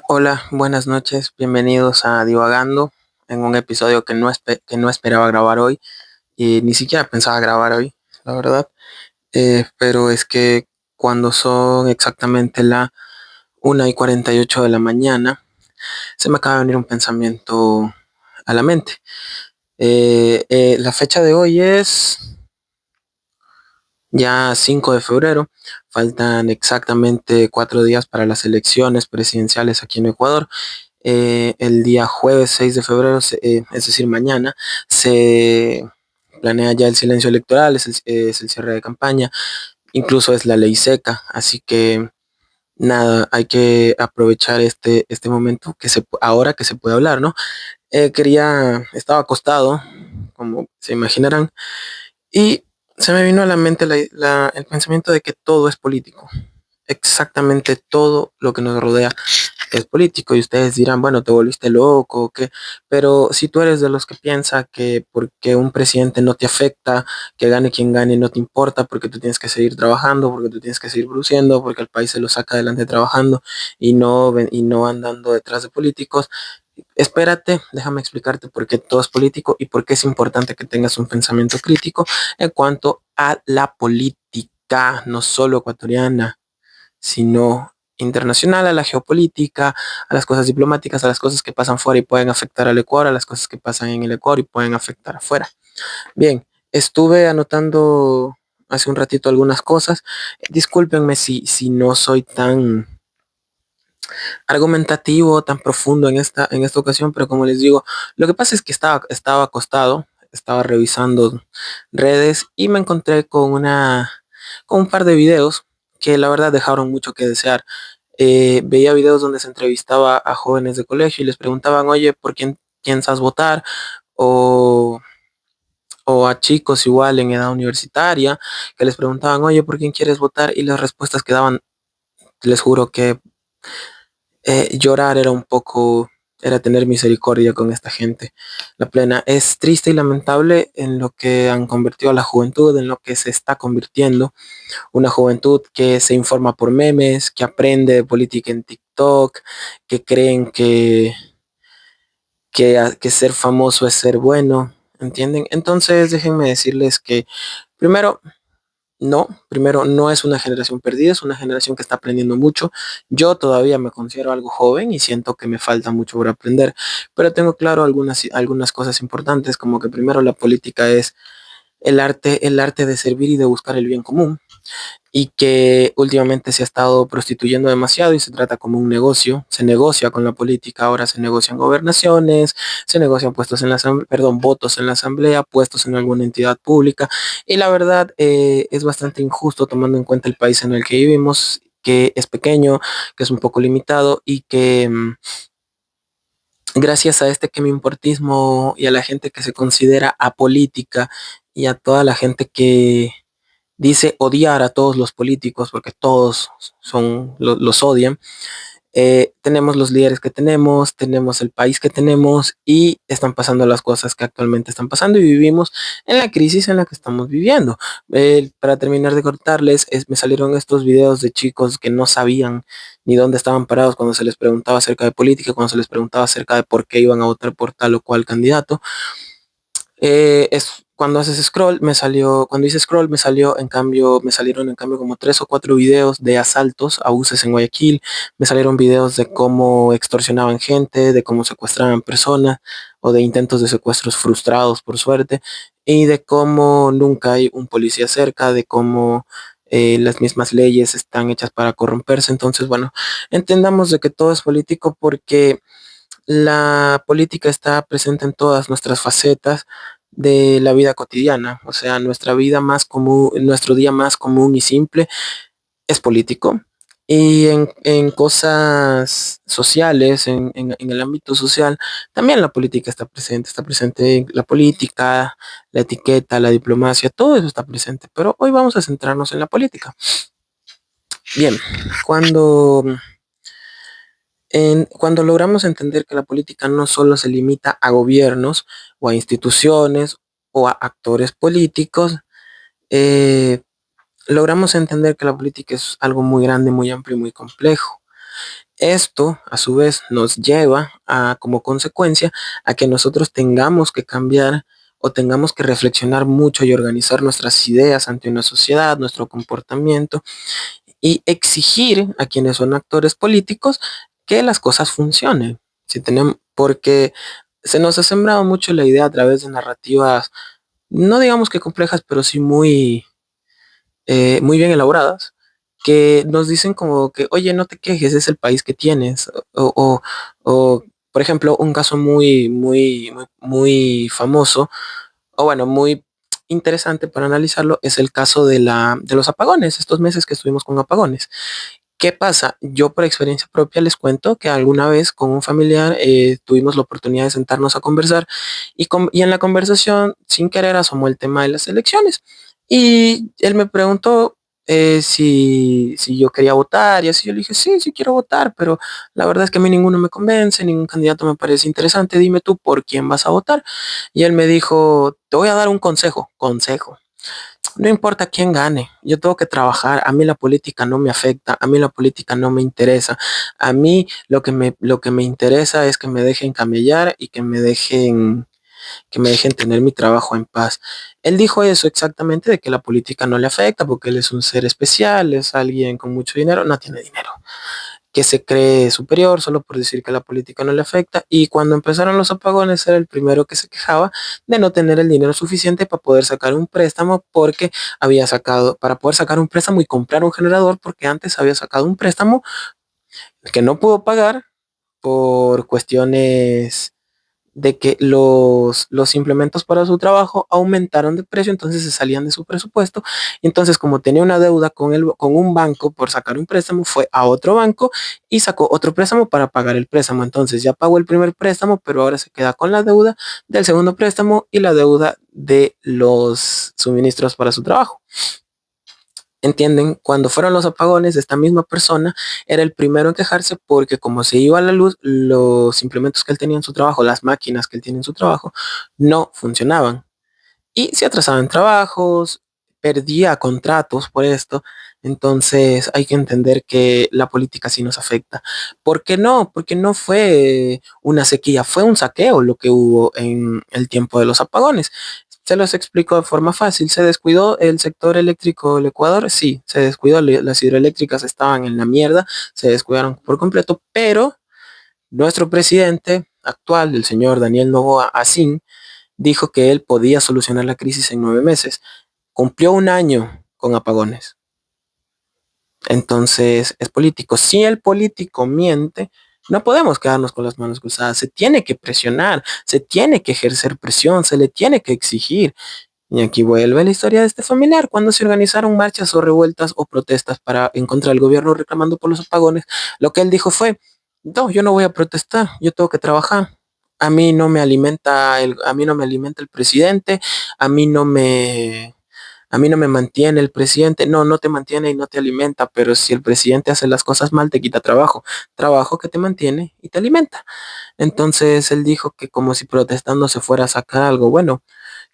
Hola, buenas noches, bienvenidos a Divagando en un episodio que no esperaba grabar hoy y ni siquiera pensaba grabar hoy, la verdad. Pero es que cuando son exactamente la 1:48 de la mañana, se me acaba de venir un pensamiento a la mente. La fecha de hoy es ya 5 de febrero, faltan exactamente 4 días para las elecciones presidenciales aquí en Ecuador. El día jueves 6 de febrero, es decir, mañana, se planea ya el silencio electoral, es el cierre de campaña, incluso es la ley seca, así que nada, hay que aprovechar este momento ahora que se puede hablar, ¿no? Estaba acostado, como se imaginarán, y se me vino a la mente el pensamiento de que todo es político, exactamente todo lo que nos rodea es político y ustedes dirán, bueno, te volviste loco o qué, pero si tú eres de los que piensa que porque un presidente no te afecta, que gane quien gane, no te importa, porque tú tienes que seguir trabajando, porque tú tienes que seguir produciendo, porque el país se lo saca adelante trabajando y no andando detrás de políticos, espérate, déjame explicarte por qué todo es político y por qué es importante que tengas un pensamiento crítico en cuanto a la política, no solo ecuatoriana sino internacional, a la geopolítica, a las cosas diplomáticas, a las cosas que pasan fuera y pueden afectar al Ecuador, a las cosas que pasan en el Ecuador y pueden afectar afuera. Bien, estuve anotando hace un ratito algunas cosas. Discúlpenme si no soy tan argumentativo, tan profundo en esta ocasión, pero como les digo, lo que pasa es que estaba acostado, estaba revisando redes y me encontré con un par de videos que la verdad dejaron mucho que desear. Veía videos donde se entrevistaba a jóvenes de colegio y les preguntaban, oye, ¿por quién piensas votar? O, o a chicos igual en edad universitaria que les preguntaban, oye, ¿por quién quieres votar? Y las respuestas que daban, les juro que llorar era tener misericordia con esta gente. La plena es triste y lamentable en lo que han convertido a la juventud, en lo que se está convirtiendo. Una juventud que se informa por memes, que aprende de política en TikTok, que creen que ser famoso es ser bueno, ¿entienden? Entonces déjenme decirles que primero, primero no es una generación perdida, es una generación que está aprendiendo mucho. Yo todavía me considero algo joven y siento que me falta mucho por aprender, pero tengo claro algunas cosas importantes, como que primero la política es el arte de servir y de buscar el bien común y que últimamente se ha estado prostituyendo demasiado y se trata como un negocio, se negocia con la política, ahora se negocian gobernaciones, se negocian puestos en la asamblea, perdón, votos en la asamblea, puestos en alguna entidad pública y la verdad es bastante injusto tomando en cuenta el país en el que vivimos, que es pequeño, que es un poco limitado y que gracias a este que me importismo y a la gente que se considera apolítica y a toda la gente que dice odiar a todos los políticos porque todos los odian. Tenemos los líderes que tenemos el país que tenemos y están pasando las cosas que actualmente están pasando y vivimos en la crisis en la que estamos viviendo. Para terminar de cortarles, me salieron estos videos de chicos que no sabían ni dónde estaban parados cuando se les preguntaba acerca de política, cuando se les preguntaba acerca de por qué iban a votar por tal o cual candidato. Cuando haces scroll, cuando hice scroll, me salieron en cambio como 3 o 4 videos de asaltos a buses en Guayaquil, me salieron videos de cómo extorsionaban gente, de cómo secuestraban personas o de intentos de secuestros frustrados por suerte, y de cómo nunca hay un policía cerca, de cómo las mismas leyes están hechas para corromperse. Entonces, bueno, entendamos de que todo es político porque la política está presente en todas nuestras facetas de la vida cotidiana, o sea, nuestra vida más común, nuestro día más común y simple es político. Y en cosas sociales, en el ámbito social, también la política está presente la política, la etiqueta, la diplomacia, todo eso está presente. Pero hoy vamos a centrarnos en la política. Bien, cuando cuando logramos entender que la política no solo se limita a gobiernos o a instituciones o a actores políticos, eh, logramos entender que la política es algo muy grande, muy amplio y muy complejo. Esto, a su vez, nos lleva a, como consecuencia, a que nosotros tengamos que cambiar o tengamos que reflexionar mucho y organizar nuestras ideas ante una sociedad, nuestro comportamiento y exigir a quienes son actores políticos que las cosas funcionen. Si tenemos, porque se nos ha sembrado mucho la idea a través de narrativas, no digamos que complejas, pero sí muy bien elaboradas, que nos dicen como que, oye, no te quejes, es el país que tienes. O, por ejemplo, un caso muy famoso, o bueno, muy interesante para analizarlo, es el caso de los apagones, estos meses que estuvimos con apagones. ¿Qué pasa? Yo por experiencia propia les cuento que alguna vez con un familiar tuvimos la oportunidad de sentarnos a conversar y en la conversación sin querer asomó el tema de las elecciones y él me preguntó si yo quería votar y así yo le dije, sí, sí quiero votar, pero la verdad es que a mí ninguno me convence, ningún candidato me parece interesante, dime tú por quién vas a votar. Y él me dijo, te voy a dar un consejo. No importa quién gane, yo tengo que trabajar, a mí la política no me afecta, a mí la política no me interesa, a mí lo que me interesa es que me dejen camellar y que me dejen tener mi trabajo en paz. Él dijo eso exactamente de que la política no le afecta porque él es un ser especial, es alguien con mucho dinero, no tiene dinero, que se cree superior solo por decir que la política no le afecta. Y cuando empezaron los apagones era el primero que se quejaba de no tener el dinero suficiente para poder sacar un préstamo porque había sacado, para poder sacar un préstamo y comprar un generador porque antes había sacado un préstamo que no pudo pagar por cuestiones de que los implementos para su trabajo aumentaron de precio, entonces se salían de su presupuesto. Y entonces, como tenía una deuda con un banco por sacar un préstamo, fue a otro banco y sacó otro préstamo para pagar el préstamo. Entonces ya pagó el primer préstamo, pero ahora se queda con la deuda del segundo préstamo y la deuda de los suministros para su trabajo. ¿Entienden? Cuando fueron los apagones, esta misma persona era el primero en quejarse porque como se iba a la luz, los implementos que él tenía en su trabajo, las máquinas que él tiene en su trabajo, no funcionaban. Y se atrasaban trabajos, perdía contratos por esto. Entonces hay que entender que la política sí nos afecta. ¿Por qué no? Porque no fue una sequía, fue un saqueo lo que hubo en el tiempo de los apagones. Se los explico de forma fácil. ¿Se descuidó el sector eléctrico del Ecuador? Sí, se descuidó. Las hidroeléctricas estaban en la mierda, se descuidaron por completo, pero nuestro presidente actual, el señor Daniel Noboa Asín, dijo que él podía solucionar la crisis en 9 meses. Cumplió un año con apagones. Entonces es político. Si el político miente, no podemos quedarnos con las manos cruzadas. Se tiene que presionar, se tiene que ejercer presión, se le tiene que exigir. Y aquí vuelve la historia de este familiar, cuando se organizaron marchas o revueltas o protestas para en contra del gobierno reclamando por los apagones. Lo que él dijo fue, no, yo no voy a protestar, yo tengo que trabajar. A mí no me alimenta el presidente, a mí no me, a mí no me mantiene el presidente. No, no te mantiene y no te alimenta, pero si el presidente hace las cosas mal, te quita trabajo. Trabajo que te mantiene y te alimenta. Entonces él dijo que como si protestando se fuera a sacar algo. Bueno,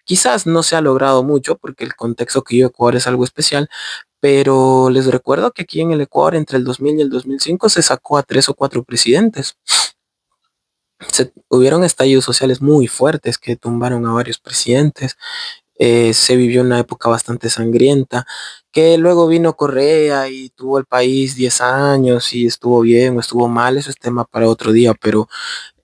quizás no se ha logrado mucho porque el contexto que vive Ecuador es algo especial, pero les recuerdo que aquí en el Ecuador entre el 2000 y el 2005 se sacó a 3 o 4 presidentes. Hubieron estallidos sociales muy fuertes que tumbaron a varios presidentes. Se vivió una época bastante sangrienta, que luego vino Correa y tuvo el país 10 años y estuvo bien o estuvo mal, eso es tema para otro día, pero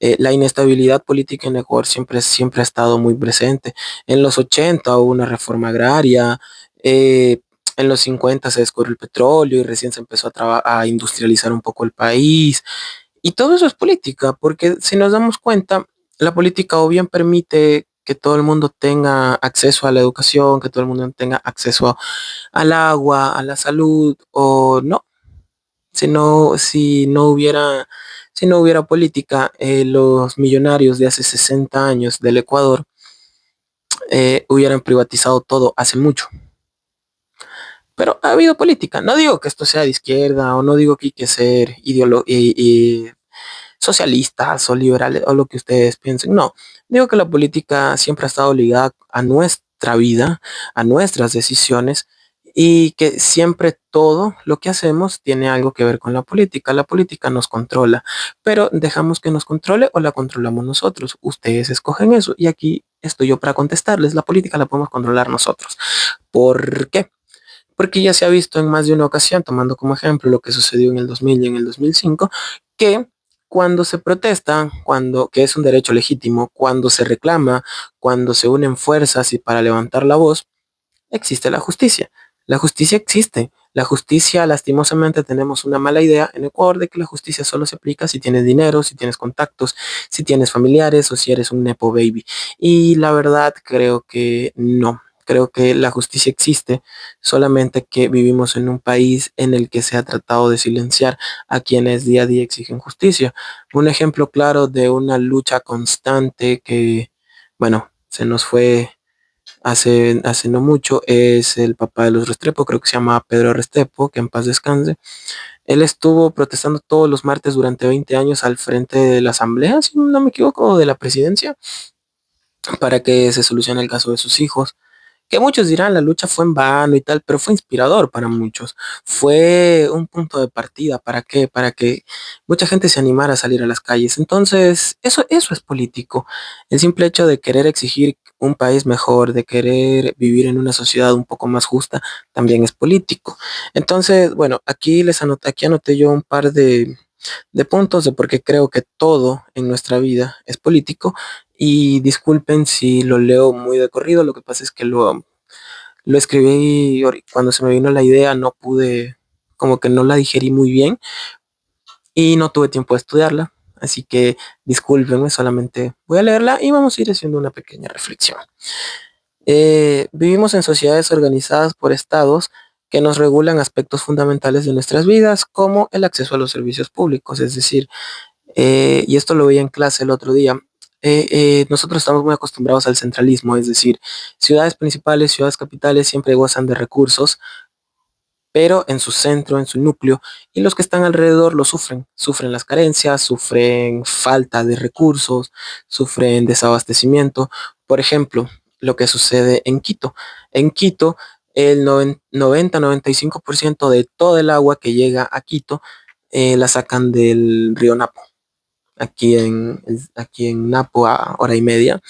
la inestabilidad política en Ecuador siempre ha estado muy presente. En los 80 hubo una reforma agraria, en los 50 se descubrió el petróleo y recién se empezó a industrializar un poco el país. Y todo eso es política, porque si nos damos cuenta, la política o bien permite que todo el mundo tenga acceso a la educación, que todo el mundo tenga acceso al agua, a la salud, o no. Si no hubiera política, los millonarios de hace 60 años del Ecuador hubieran privatizado todo hace mucho. Pero ha habido política. No digo que esto sea de izquierda o no digo que hay que ser socialistas o liberales o lo que ustedes piensen. No, digo que la política siempre ha estado ligada a nuestra vida, a nuestras decisiones y que siempre todo lo que hacemos tiene algo que ver con la política. La política nos controla, pero dejamos que nos controle o la controlamos nosotros. Ustedes escogen eso y aquí estoy yo para contestarles. La política la podemos controlar nosotros. ¿Por qué? Porque ya se ha visto en más de una ocasión, tomando como ejemplo lo que sucedió en el 2000 y en el 2005, que cuando se protesta, que es un derecho legítimo, cuando se reclama, cuando se unen fuerzas y para levantar la voz, existe la justicia. La justicia existe. La justicia, lastimosamente, tenemos una mala idea en Ecuador de que la justicia solo se aplica si tienes dinero, si tienes contactos, si tienes familiares o si eres un nepo baby. Y la verdad creo que no. Creo que la justicia existe, solamente que vivimos en un país en el que se ha tratado de silenciar a quienes día a día exigen justicia. Un ejemplo claro de una lucha constante que, bueno, se nos fue hace no mucho es el papá de los Restrepo, creo que se llama Pedro Restrepo, que en paz descanse. Él estuvo protestando todos los martes durante 20 años al frente de la asamblea, si no me equivoco, de la presidencia, para que se solucione el caso de sus hijos. Que muchos dirán la lucha fue en vano y tal, pero fue inspirador para muchos. Fue un punto de partida. ¿Para qué? Para que mucha gente se animara a salir a las calles. Entonces, eso es político. El simple hecho de querer exigir un país mejor, de querer vivir en una sociedad un poco más justa, también es político. Entonces, bueno, aquí anoté yo un par de puntos de por qué creo que todo en nuestra vida es político. Y disculpen si lo leo muy de corrido, lo que pasa es que lo escribí y cuando se me vino la idea no pude, como que no la digerí muy bien y no tuve tiempo de estudiarla. Así que discúlpenme, solamente voy a leerla y vamos a ir haciendo una pequeña reflexión. Vivimos en sociedades organizadas por estados que nos regulan aspectos fundamentales de nuestras vidas, como el acceso a los servicios públicos, es decir, y esto lo veía en clase el otro día. Nosotros estamos muy acostumbrados al centralismo, es decir, ciudades principales, ciudades capitales siempre gozan de recursos, pero en su centro, en su núcleo, y los que están alrededor lo sufren. Sufren las carencias, sufren falta de recursos, sufren desabastecimiento. Por ejemplo, lo que sucede en Quito. En Quito, el 90-95% de todo el agua que llega a Quito la sacan del río Napo. Aquí en Napo a hora y media.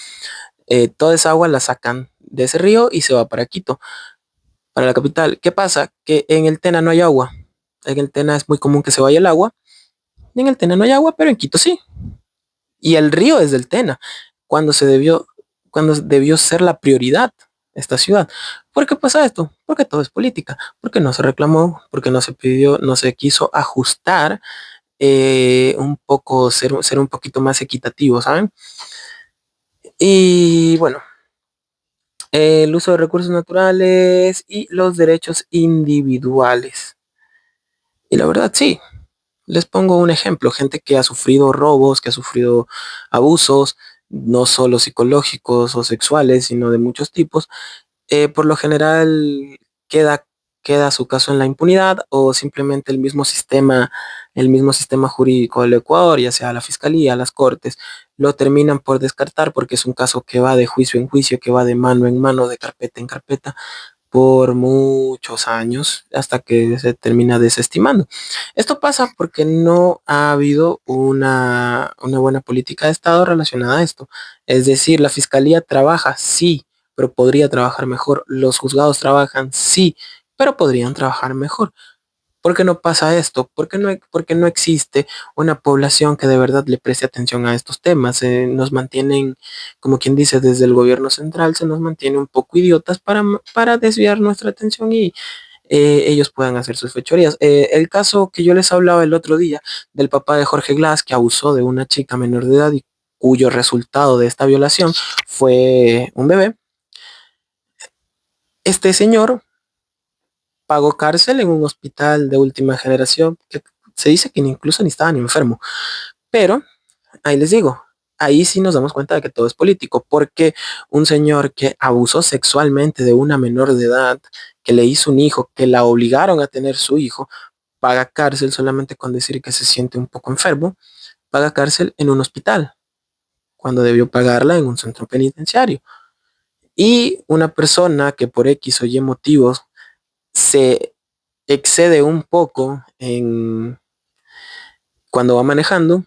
Toda esa agua la sacan de ese río y se va para Quito, para la capital. ¿Qué pasa? Que en el Tena no hay agua. En el Tena es muy común que se vaya el agua. Y en el Tena no hay agua, pero en Quito sí. Y el río es del Tena, cuando se debió, cuando debió ser la prioridad esta ciudad. ¿Por qué pasa esto? Porque todo es política, porque no se reclamó, porque no se pidió, no se quiso ajustar un poco, ser un poquito más equitativo, ¿saben? Y bueno, el uso de recursos naturales y los derechos individuales. Y la verdad, sí, les pongo un ejemplo, gente que ha sufrido robos, que ha sufrido abusos, no solo psicológicos o sexuales, sino de muchos tipos, por lo general queda, queda su caso en la impunidad o simplemente el mismo sistema jurídico del Ecuador, ya sea la fiscalía, las cortes, lo terminan por descartar porque es un caso que va de juicio en juicio, que va de mano en mano, de carpeta en carpeta por muchos años hasta que se termina desestimando. Esto pasa porque no ha habido una buena política de Estado relacionada a esto. Es decir, la fiscalía trabaja, sí, pero podría trabajar mejor. Los juzgados trabajan, sí, pero podrían trabajar mejor. ¿Por qué no pasa esto? ¿Por qué no existe una población que de verdad le preste atención a estos temas? Nos mantienen, como quien dice, desde el gobierno central se nos mantiene un poco idiotas para desviar nuestra atención y ellos puedan hacer sus fechorías. El caso que yo les hablaba el otro día del papá de Jorge Glass que abusó de una chica menor de edad y cuyo resultado de esta violación fue un bebé. Este señor pagó cárcel en un hospital de última generación que se dice que incluso ni estaba ni enfermo. Pero ahí les digo, ahí sí nos damos cuenta de que todo es político, porque un señor que abusó sexualmente de una menor de edad, que le hizo un hijo, que la obligaron a tener su hijo, paga cárcel solamente con decir que se siente un poco enfermo, paga cárcel en un hospital, cuando debió pagarla en un centro penitenciario. Y una persona que por X o Y motivos se excede un poco cuando va manejando,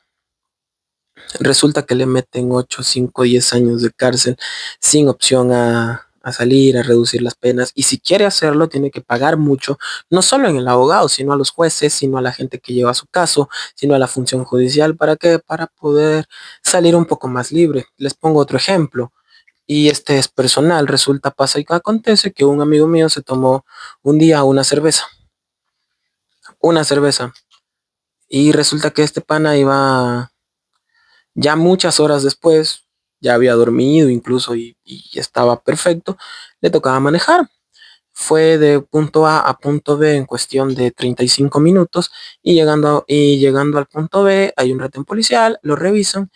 resulta que le meten 8, 5, 10 años de cárcel sin opción a salir, a reducir las penas. Y si quiere hacerlo, tiene que pagar mucho, no solo en el abogado, sino a los jueces, sino a la gente que lleva su caso, sino a la función judicial. ¿Para qué? Para poder salir un poco más libre. Les pongo otro ejemplo. Y este es personal. Resulta, pasa y acontece que un amigo mío se tomó un día una cerveza. Y resulta que este pana iba ya muchas horas después, ya había dormido incluso y estaba perfecto, le tocaba manejar. Fue de punto A a punto B en cuestión de 35 minutos y llegando al punto B hay un retén policial, lo revisan,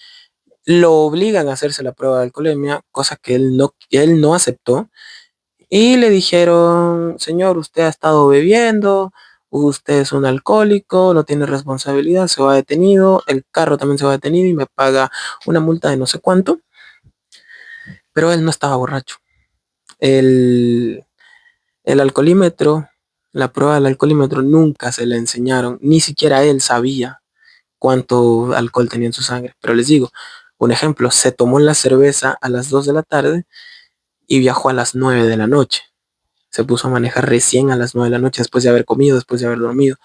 lo obligan a hacerse la prueba de alcoholemia, cosa que él no aceptó. Y le dijeron, señor, usted ha estado bebiendo, usted es un alcohólico, no tiene responsabilidad, se va detenido, el carro también se va detenido y me paga una multa de no sé cuánto, pero él no estaba borracho. El, el alcoholímetro, la prueba del alcoholímetro nunca se le enseñaron, ni siquiera él sabía cuánto alcohol tenía en su sangre. Pero les digo, un ejemplo, se tomó la cerveza a las 2 de la tarde y viajó a las 9 de la noche. Se puso a manejar recién a las 9 de la noche, después de haber comido, después de haber dormido.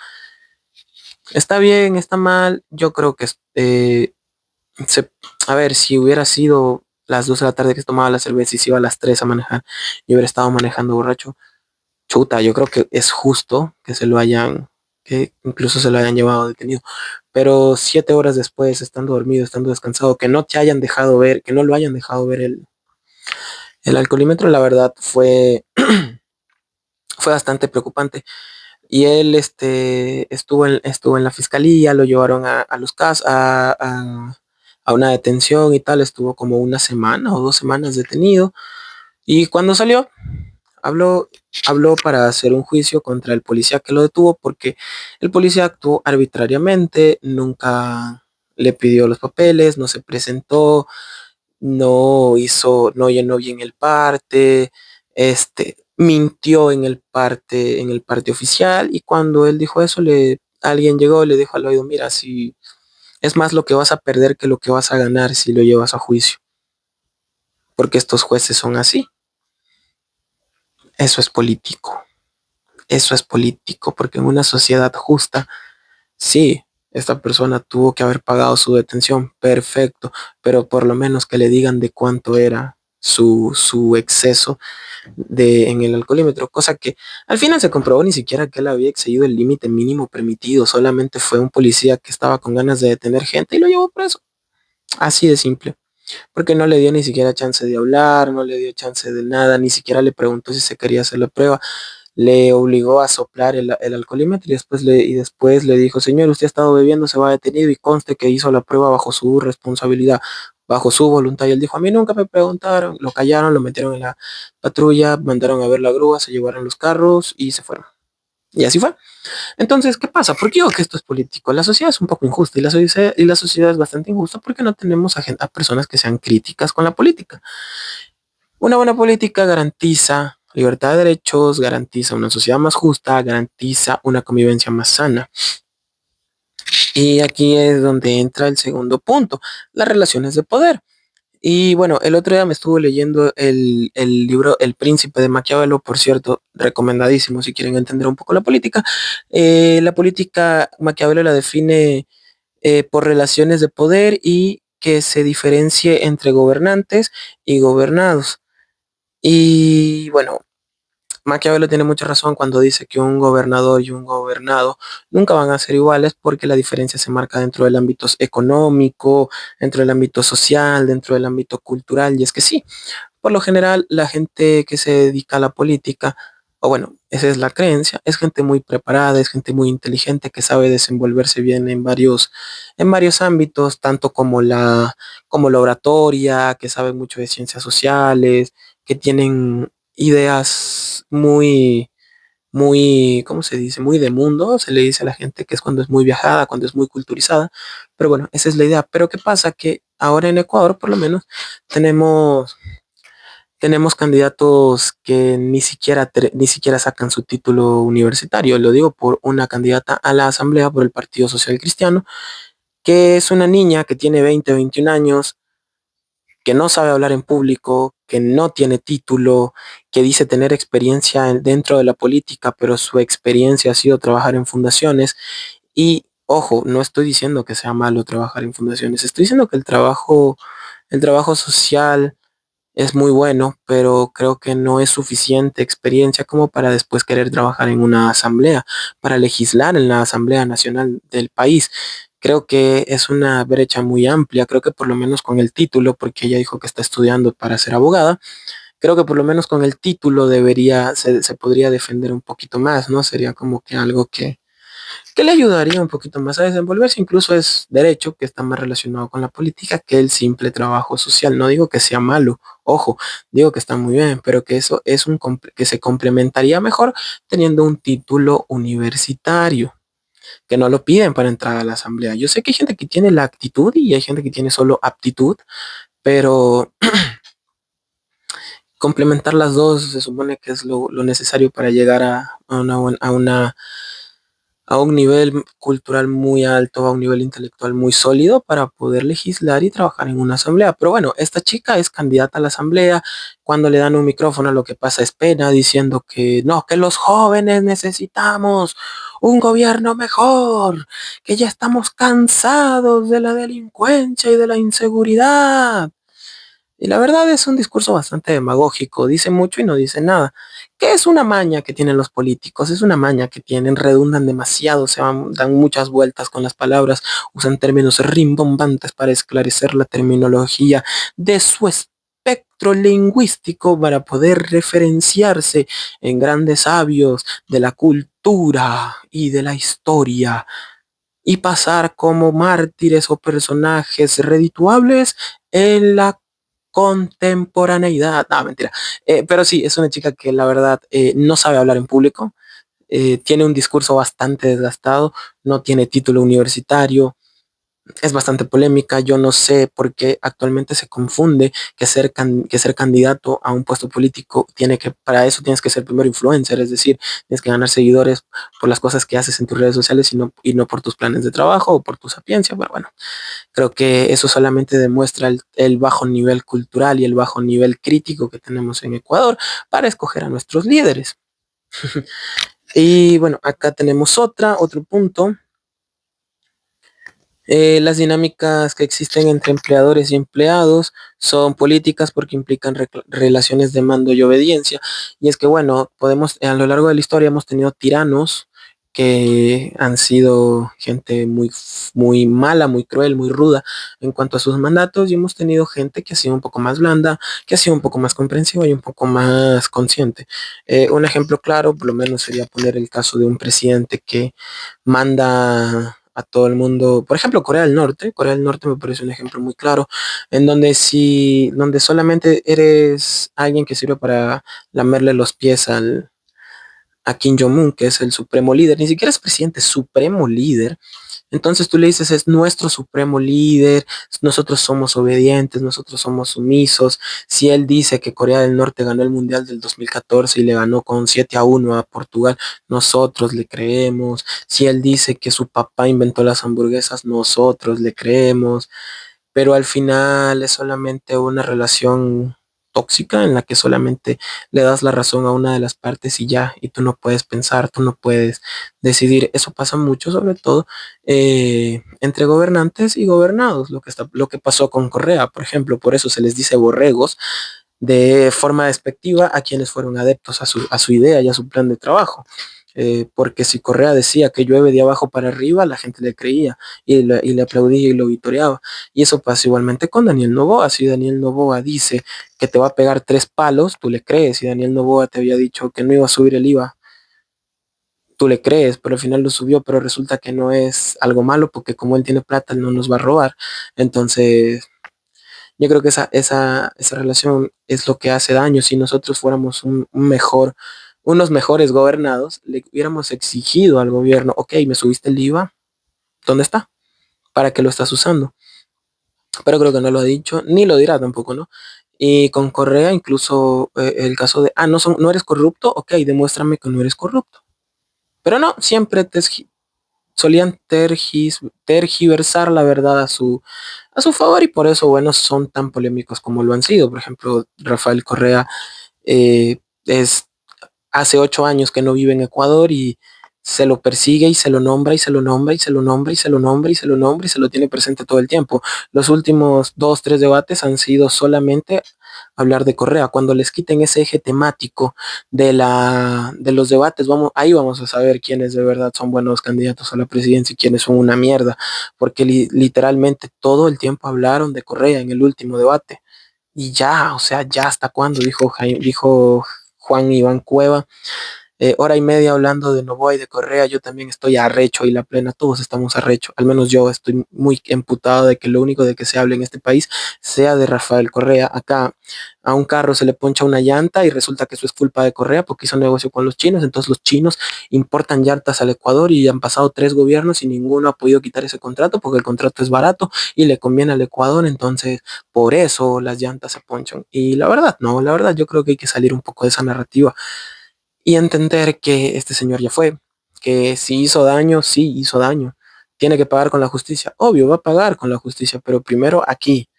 Está bien, está mal. Yo creo que se- a ver, si hubiera sido las 2 de la tarde que se tomaba la cerveza y se iba a las 3 a manejar y hubiera estado manejando borracho, chuta, yo creo que es justo que incluso se lo hayan llevado detenido. Pero 7 horas después, estando dormido, estando descansado, que no te hayan dejado ver, que no lo hayan dejado ver el alcoholímetro, la verdad fue bastante preocupante. Y él estuvo en la fiscalía, lo llevaron a los casos, a una detención y tal, estuvo como una semana o 2 semanas detenido. Y cuando salió, habló, habló para hacer un juicio contra el policía que lo detuvo, porque el policía actuó arbitrariamente, nunca le pidió los papeles, no se presentó, no llenó bien el parte, mintió en el parte oficial. Y cuando él dijo eso, alguien llegó y le dijo al oído, mira, si es más lo que vas a perder que lo que vas a ganar si lo llevas a juicio, porque estos jueces son así. Eso es político, eso es político, porque en una sociedad justa, sí, esta persona tuvo que haber pagado su detención, perfecto, pero por lo menos que le digan de cuánto era su exceso en el alcoholímetro, cosa que al final se comprobó ni siquiera que él había excedido el límite mínimo permitido, solamente fue un policía que estaba con ganas de detener gente y lo llevó preso. Así de simple, porque no le dio ni siquiera chance de hablar, no le dio chance de nada, ni siquiera le preguntó si se quería hacer la prueba, le obligó a soplar el alcoholímetro y después le dijo, señor, usted ha estado bebiendo, se va detenido y conste que hizo la prueba bajo su responsabilidad, bajo su voluntad. Y él dijo, a mí nunca me preguntaron, lo callaron, lo metieron en la patrulla, mandaron a ver la grúa, se llevaron los carros y se fueron. Y así fue. Entonces, ¿qué pasa? ¿Por qué digo que esto es político? La sociedad es un poco injusta y la sociedad es bastante injusta porque no tenemos a personas que sean críticas con la política. Una buena política garantiza libertad de derechos, garantiza una sociedad más justa, garantiza una convivencia más sana. Y aquí es donde entra el segundo punto, las relaciones de poder. Y bueno, el otro día me estuve leyendo el libro El Príncipe de Maquiavelo, por cierto, recomendadísimo si quieren entender un poco la política. La política Maquiavelo la define por relaciones de poder y que se diferencie entre gobernantes y gobernados. Y bueno, Maquiavelo tiene mucha razón cuando dice que un gobernador y un gobernado nunca van a ser iguales porque la diferencia se marca dentro del ámbito económico, dentro del ámbito social, dentro del ámbito cultural. Y es que sí, por lo general la gente que se dedica a la política, o bueno, esa es la creencia, es gente muy preparada, es gente muy inteligente que sabe desenvolverse bien en varios ámbitos, tanto como la oratoria, que sabe mucho de ciencias sociales, que tienen ideas muy, ¿cómo se dice? Muy de mundo, se le dice a la gente que es cuando es muy viajada, cuando es muy culturizada, pero bueno, esa es la idea. Pero ¿qué pasa? Que ahora en Ecuador, por lo menos, tenemos tenemos candidatos que ni siquiera sacan su título universitario. Lo digo por una candidata a la asamblea por el Partido Social Cristiano, que es una niña que tiene 20, 21 años, que no sabe hablar en público, que no tiene título, que dice tener experiencia dentro de la política, pero su experiencia ha sido trabajar en fundaciones. Y ojo, no estoy diciendo que sea malo trabajar en fundaciones, estoy diciendo que el trabajo social es muy bueno, pero creo que no es suficiente experiencia como para después querer trabajar en una asamblea, para legislar en la Asamblea Nacional del país. Creo que es una brecha muy amplia, creo que por lo menos con el título, porque ella dijo que está estudiando para ser abogada, creo que por lo menos con el título se podría defender un poquito más, ¿no? Sería como que algo que le ayudaría un poquito más a desenvolverse. Incluso es derecho, que está más relacionado con la política que el simple trabajo social. No digo que sea malo, ojo, digo que está muy bien, pero que eso es que se complementaría mejor teniendo un título universitario, que no lo piden para entrar a la asamblea. Yo sé que hay gente que tiene la actitud y hay gente que tiene solo aptitud, pero complementar las dos se supone que es lo necesario para llegar a un nivel cultural muy alto, a un nivel intelectual muy sólido para poder legislar y trabajar en una asamblea. Pero bueno, esta chica es candidata a la asamblea. Cuando le dan un micrófono, lo que pasa es pena, diciendo que no, que los jóvenes necesitamos un gobierno mejor, que ya estamos cansados de la delincuencia y de la inseguridad. Y la verdad es un discurso bastante demagógico, dice mucho y no dice nada. ¿Qué es una maña que tienen los políticos? Es una maña que tienen, redundan demasiado, dan muchas vueltas con las palabras, usan términos rimbombantes para esclarecer la terminología de su espectro lingüístico para poder referenciarse en grandes sabios de la cultura y de la historia y pasar como mártires o personajes redituables en la contemporaneidad. No, mentira. Pero sí, es una chica que la verdad no sabe hablar en público, tiene un discurso bastante desgastado, no tiene título universitario, es bastante polémica. Yo no sé por qué actualmente se confunde que ser candidato a un puesto político para eso tienes que ser primero influencer, es decir, tienes que ganar seguidores por las cosas que haces en tus redes sociales y no por tus planes de trabajo o por tu sapiencia. Pero bueno, creo que eso solamente demuestra el bajo nivel cultural y el bajo nivel crítico que tenemos en Ecuador para escoger a nuestros líderes. Y bueno, acá tenemos otro punto. Las dinámicas que existen entre empleadores y empleados son políticas porque implican relaciones de mando y obediencia. Y es que, bueno, a lo largo de la historia hemos tenido tiranos que han sido gente muy mala, muy cruel, muy ruda en cuanto a sus mandatos, y hemos tenido gente que ha sido un poco más blanda, que ha sido un poco más comprensiva y un poco más consciente. Un ejemplo claro, por lo menos, sería poner el caso de un presidente que manda a todo el mundo. Por ejemplo, Corea del Norte me parece un ejemplo muy claro, en donde solamente eres alguien que sirve para lamerle los pies a Kim Jong-un, que es el supremo líder, ni siquiera es presidente, es supremo líder. Entonces tú le dices, es nuestro supremo líder, nosotros somos obedientes, nosotros somos sumisos. Si él dice que Corea del Norte ganó el Mundial del 2014 y le ganó con 7-1 a Portugal, nosotros le creemos. Si él dice que su papá inventó las hamburguesas, nosotros le creemos. Pero al final es solamente una relación tóxica en la que solamente le das la razón a una de las partes y ya, y tú no puedes pensar, tú no puedes decidir. Eso pasa mucho, sobre todo entre gobernantes y gobernados, lo que pasó con Correa, por ejemplo. Por eso se les dice borregos de forma despectiva a quienes fueron adeptos a su idea y a su plan de trabajo. Porque si Correa decía que llueve de abajo para arriba, la gente le creía y le aplaudía y lo vitoreaba. Y eso pasa igualmente con Daniel Noboa. Si Daniel Noboa dice que te va a pegar 3 palos, tú le crees. Si Daniel Noboa te había dicho que no iba a subir el IVA, tú le crees, pero al final lo subió, pero resulta que no es algo malo porque como él tiene plata, él no nos va a robar. Entonces, yo creo que esa relación es lo que hace daño. Si nosotros fuéramos unos mejores gobernados, le hubiéramos exigido al gobierno, ok, me subiste el IVA, ¿dónde está? ¿Para qué lo estás usando? Pero creo que no lo ha dicho, ni lo dirá tampoco, ¿no? Y con Correa incluso el caso de, no eres corrupto, ok, demuéstrame que no eres corrupto. Pero no, siempre solían tergiversar la verdad a su favor y por eso, bueno, son tan polémicos como lo han sido. Por ejemplo, Rafael Correa es hace 8 años que no vive en Ecuador y se lo persigue y se lo nombra y se lo nombra y se lo nombra y se lo nombra y se lo nombra y se lo tiene presente todo el tiempo. Los últimos dos, tres debates han sido solamente hablar de Correa. Cuando les quiten ese eje temático de los debates, ahí vamos a saber quiénes de verdad son buenos candidatos a la presidencia y quiénes son una mierda, porque literalmente todo el tiempo hablaron de Correa en el último debate. Y ya, o sea, ya hasta cuándo, dijo Juan Iván Cueva, hora y media hablando de Novoa y de Correa, yo también estoy arrecho y la plena, todos estamos arrecho, al menos yo estoy muy emputado de que lo único de que se hable en este país sea de Rafael Correa. Acá a un carro se le poncha una llanta y resulta que eso es culpa de Correa porque hizo negocio con los chinos, entonces los chinos importan llantas al Ecuador y han pasado 3 gobiernos y ninguno ha podido quitar ese contrato porque el contrato es barato y le conviene al Ecuador, entonces por eso las llantas se ponchan. Y la verdad, no, la verdad yo creo que hay que salir un poco de esa narrativa y entender que este señor ya fue, que si hizo daño, sí hizo daño. Tiene que pagar con la justicia. Obvio, va a pagar con la justicia, pero primero aquí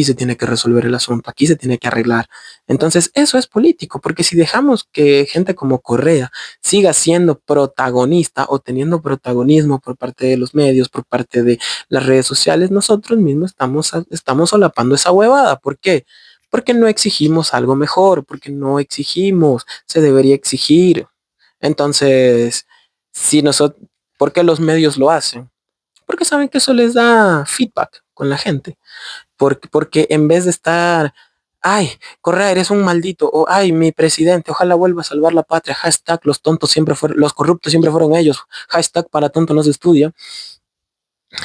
se tiene que resolver el asunto, aquí se tiene que arreglar. Entonces, eso es político, porque si dejamos que gente como Correa siga siendo protagonista o teniendo protagonismo por parte de los medios, por parte de las redes sociales, nosotros mismos estamos solapando esa huevada. ¿Por qué? Porque no exigimos algo mejor, porque no exigimos, se debería exigir. Entonces, si nosotros, ¿por qué los medios lo hacen? Porque saben que eso les da feedback con la gente. Porque en vez de estar, ay, Correa, eres un maldito, o ay, mi presidente, ojalá vuelva a salvar la patria, hashtag, los tontos siempre fueron, los corruptos siempre fueron ellos, hashtag para tonto no se estudia.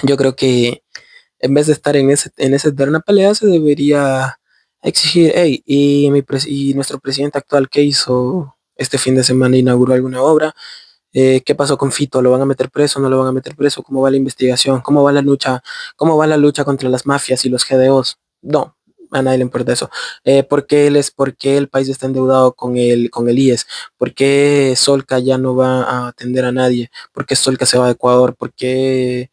Yo creo que en vez de estar en esa eterna pelea, se debería exigir, hey, y nuestro presidente actual, ¿qué hizo este fin de semana? ¿Inauguró alguna obra? ¿Qué pasó con Fito? ¿Lo van a meter preso? ¿No lo van a meter preso? ¿Cómo va la investigación? ¿Cómo va la lucha? ¿Cómo va la lucha contra las mafias y los GDOs? No, a nadie le importa eso. ¿Por qué el país está endeudado con el IES? ¿Por qué Solca ya no va a atender a nadie? ¿Por qué Solca se va de Ecuador? ¿Por qué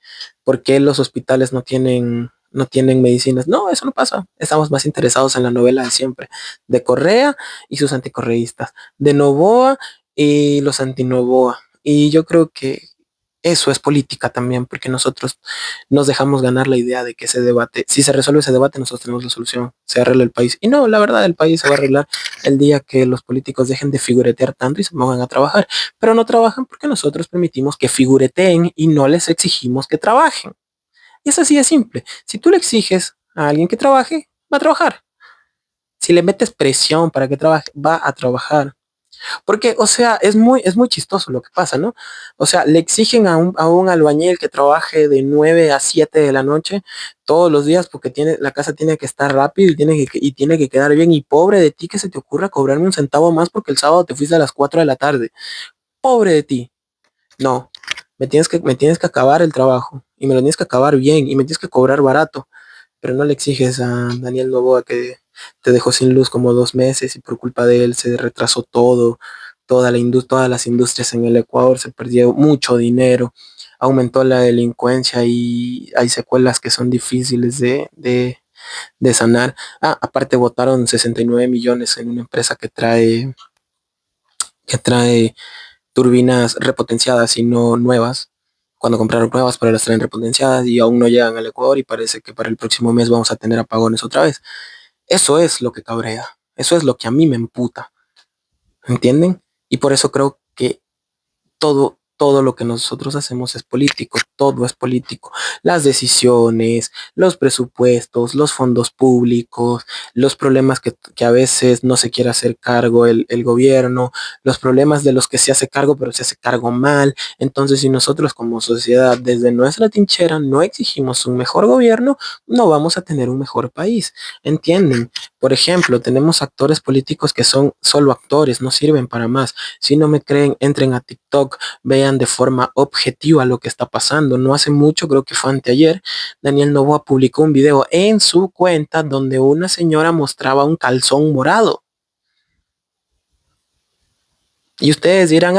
los hospitales no tienen medicinas? No, eso no pasa. Estamos más interesados en la novela de siempre, de Correa y sus anticorreístas, de Novoa y los antinovoa. Y yo creo que eso es política también, porque nosotros nos dejamos ganar la idea de que ese debate, si se resuelve ese debate, nosotros tenemos la solución, se arregla el país. Y no, la verdad, el país se va a arreglar el día que los políticos dejen de figuretear tanto y se pongan a trabajar. Pero no trabajan porque nosotros permitimos que figureteen y no les exigimos que trabajen. Y es así de simple. Si tú le exiges a alguien que trabaje, va a trabajar. Si le metes presión para que trabaje, va a trabajar. Porque, o sea, es muy chistoso lo que pasa, ¿no? O sea, le exigen a un albañil que trabaje de 9 a 7 de la noche todos los días porque la casa tiene que estar rápido y tiene que quedar bien. Y pobre de ti que se te ocurra cobrarme un centavo más porque el sábado te fuiste a las 4 de la tarde. Pobre de ti. No, me tienes que acabar el trabajo y me lo tienes que acabar bien y me tienes que cobrar barato, pero no le exiges a Daniel Noboa que te dejó sin luz como 2 meses y por culpa de él se retrasó todo, todas las industrias en el Ecuador, se perdió mucho dinero, aumentó la delincuencia y hay secuelas que son difíciles de sanar. Aparte votaron 69 millones en una empresa que trae turbinas repotenciadas y no nuevas. Cuando compraron nuevas, pero las traen repotenciadas y aún no llegan al Ecuador y parece que para el próximo mes vamos a tener apagones otra vez. Eso es lo que cabrea. Eso es lo que a mí me emputa. ¿Entienden? Y por eso creo que todo lo que nosotros hacemos es político, todo es político. Las decisiones, los presupuestos, los fondos públicos, los problemas que a veces no se quiere hacer cargo el gobierno, los problemas de los que se hace cargo, pero se hace cargo mal. Entonces, si nosotros como sociedad, desde nuestra trinchera, no exigimos un mejor gobierno, no vamos a tener un mejor país. ¿Entienden? Por ejemplo, tenemos actores políticos que son solo actores, no sirven para más. Si no me creen, entren a TikTok, vean vean de forma objetiva lo que está pasando. No hace mucho, creo que fue anteayer, Daniel Noboa publicó un video en su cuenta donde una señora mostraba un calzón morado. Y ustedes dirán,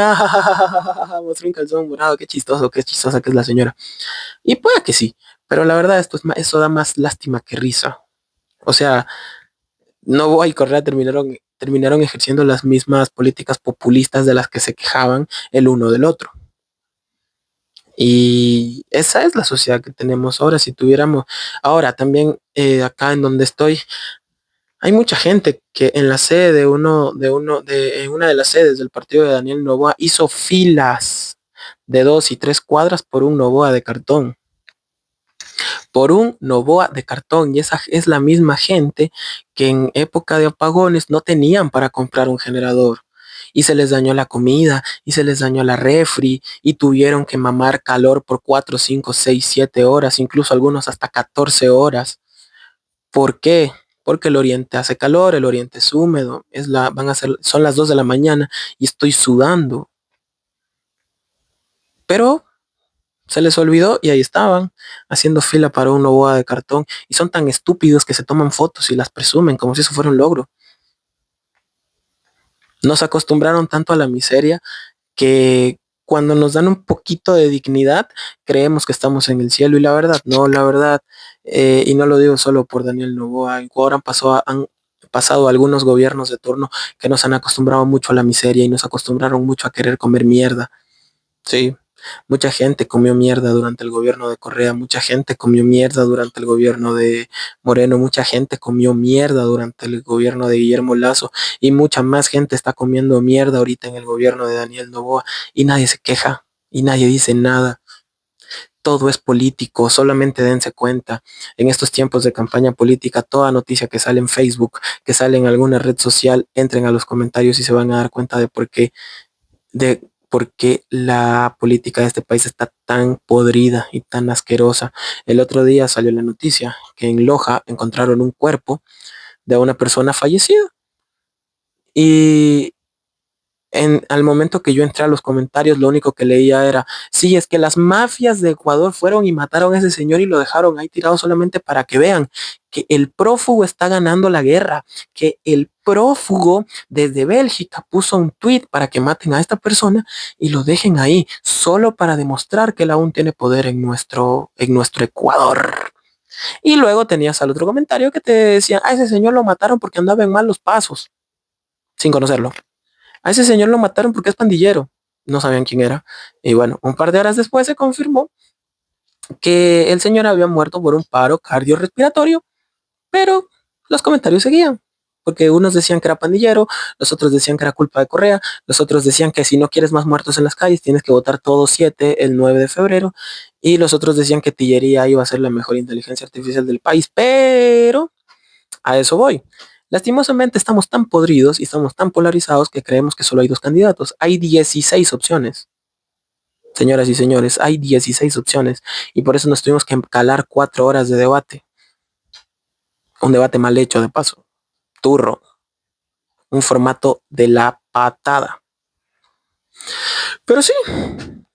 mostró un calzón morado, qué chistoso, qué chistosa que es la señora. Y puede que sí, pero la verdad eso da más lástima que risa. O sea, Noboa y Correa terminaron ejerciendo las mismas políticas populistas de las que se quejaban el uno del otro. Y esa es la sociedad que tenemos ahora. Si tuviéramos, ahora también acá en donde estoy, hay mucha gente que en la sede en una de las sedes del partido de Daniel Noboa hizo filas de 2 y 3 cuadras por un Noboa de cartón. Por un Noboa de cartón. Y esa es la misma gente que en época de apagones no tenían para comprar un generador. Y se les dañó la comida, y se les dañó la refri, y tuvieron que mamar calor por 4, 5, 6, 7 horas, incluso algunos hasta 14 horas. ¿Por qué? Porque el oriente hace calor, el oriente es húmedo, son las 2 de la mañana y estoy sudando. Pero se les olvidó y ahí estaban, haciendo fila para una boda de cartón. Y son tan estúpidos que se toman fotos y las presumen como si eso fuera un logro. Nos acostumbraron tanto a la miseria que cuando nos dan un poquito de dignidad, creemos que estamos en el cielo. Y la verdad, no, la verdad, y no lo digo solo por Daniel Noboa, en Ecuador han pasado algunos gobiernos de turno que nos han acostumbrado mucho a la miseria y nos acostumbraron mucho a querer comer mierda. Sí, mucha gente comió mierda durante el gobierno de Correa, mucha gente comió mierda durante el gobierno de Moreno, mucha gente comió mierda durante el gobierno de Guillermo Lazo y mucha más gente está comiendo mierda ahorita en el gobierno de Daniel Noboa y nadie se queja y nadie dice nada. Todo es político, solamente dense cuenta. En estos tiempos de campaña política, toda noticia que sale en Facebook, que sale en alguna red social, entren a los comentarios y se van a dar cuenta de por qué la política de este país está tan podrida y tan asquerosa. El otro día salió la noticia que en Loja encontraron un cuerpo de una persona fallecida. Y al momento que yo entré a los comentarios, lo único que leía era, sí, es que las mafias de Ecuador fueron y mataron a ese señor y lo dejaron ahí tirado solamente para que vean que el prófugo está ganando la guerra, que el prófugo desde Bélgica puso un tweet para que maten a esta persona y lo dejen ahí, solo para demostrar que él aún tiene poder en nuestro Ecuador. Y luego tenías al otro comentario que te decía, a ese señor lo mataron porque andaba en malos pasos, sin conocerlo. A ese señor lo mataron porque es pandillero. No sabían quién era. Y bueno, un par de horas después se confirmó que el señor había muerto por un paro cardiorrespiratorio, pero los comentarios seguían. Porque unos decían que era pandillero, los otros decían que era culpa de Correa, los otros decían que si no quieres más muertos en las calles, tienes que votar todos 7 el 9 de febrero. Y los otros decían que Tillería iba a ser la mejor inteligencia artificial del país. Pero a eso voy. Lastimosamente estamos tan podridos y estamos tan polarizados que creemos que solo hay 2 candidatos. Hay 16 opciones. Señoras y señores, hay 16 opciones. Y por eso nos tuvimos que calar 4 horas de debate. Un debate mal hecho de paso. Turro. Un formato de la patada. Pero sí,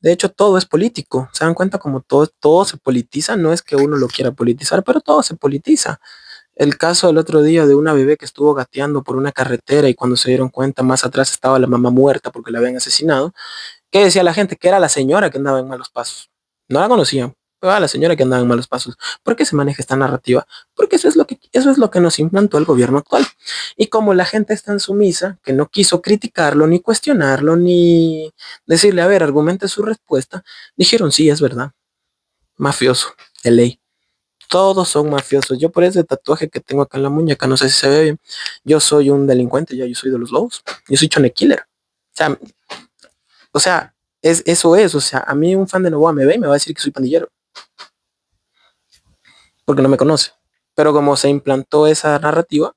de hecho todo es político. ¿Se dan cuenta como todo se politiza? No es que uno lo quiera politizar, pero todo se politiza. El caso el otro día de una bebé que estuvo gateando por una carretera y cuando se dieron cuenta más atrás estaba la mamá muerta porque la habían asesinado. ¿Qué decía la gente? Que era la señora que andaba en malos pasos. No la conocían, pero era la señora que andaba en malos pasos. ¿Por qué se maneja esta narrativa? Porque eso es lo que nos implantó el gobierno actual. Y como la gente es tan sumisa que no quiso criticarlo, ni cuestionarlo, ni decirle, a ver, argumente su respuesta, dijeron, sí, es verdad. Mafioso, de ley. Todos son mafiosos. Yo por ese tatuaje que tengo acá en la muñeca, no sé si se ve bien. Yo soy un delincuente, yo soy de los lobos. Yo soy Chone Killer. O sea, eso es. O sea, a mí un fan de Novoa me ve y me va a decir que soy pandillero. Porque no me conoce. Pero como se implantó esa narrativa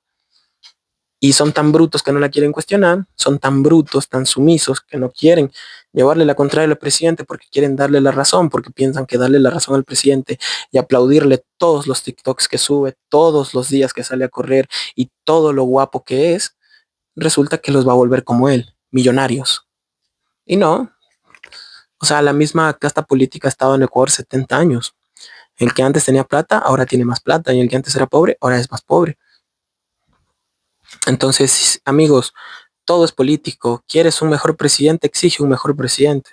y son tan brutos que no la quieren cuestionar, son tan brutos, tan sumisos que no quieren llevarle la contraria al presidente porque quieren darle la razón, porque piensan que darle la razón al presidente y aplaudirle todos los TikToks que sube, todos los días que sale a correr y todo lo guapo que es, resulta que los va a volver como él, millonarios. Y no, O sea, la misma casta política ha estado en Ecuador 70 años. El que antes tenía plata, ahora tiene más plata. Y el que antes era pobre, ahora es más pobre. Entonces, amigos, todo es político. ¿Quieres un mejor presidente? Exige un mejor presidente.